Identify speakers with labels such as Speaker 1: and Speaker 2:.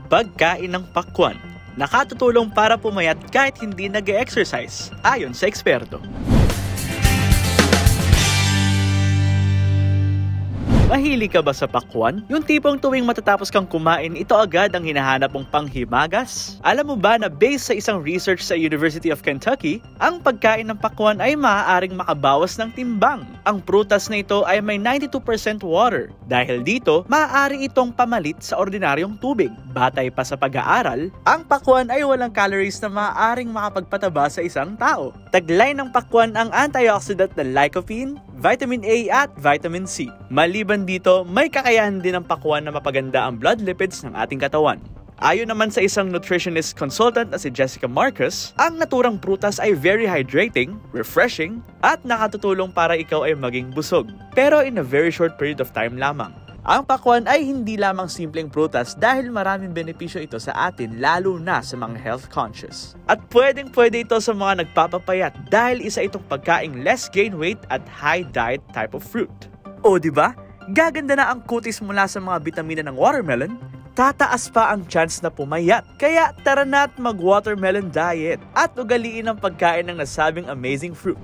Speaker 1: Pagkain ng pakwan. Nakatutulong para pumayat kahit hindi nag-e-exercise, ayon sa eksperto. Mahilig ka ba sa pakwan? Yung tipong tuwing matatapos kang kumain, ito agad ang hinahanap mong panghimagas? Alam mo ba na based sa isang research sa University of Kentucky, ang pagkain ng pakwan ay maaaring makabawas ng timbang. Ang prutas na ito ay may 92% water. Dahil dito, maaari itong pamalit sa ordinaryong tubig. Batay pa sa pag-aaral, ang pakwan ay walang calories na maaaring makapagpataba sa isang tao. Taglay ng pakwan ang antioxidant na lycopene, vitamin A at vitamin C. Maliban dito, may kakayahan din ng pakwan na mapaganda ang blood lipids ng ating katawan. Ayon naman sa isang nutritionist consultant na si Jessica Marcus, ang naturang prutas ay very hydrating, refreshing, at nakatutulong para ikaw ay maging busog. Pero in a very short period of time lamang. Ang pakwan ay hindi lamang simpleng prutas dahil maraming benepisyo ito sa atin lalo na sa mga health conscious. At pwedeng-pwede ito sa mga nagpapapayat dahil isa itong pagkaing less gain weight at high diet type of fruit. O diba? Gaganda na ang kutis mula sa mga bitamina ng watermelon, tataas pa ang chance na pumayat. Kaya tara na't mag-watermelon diet at ugaliin ang pagkain ng nasabing amazing fruit.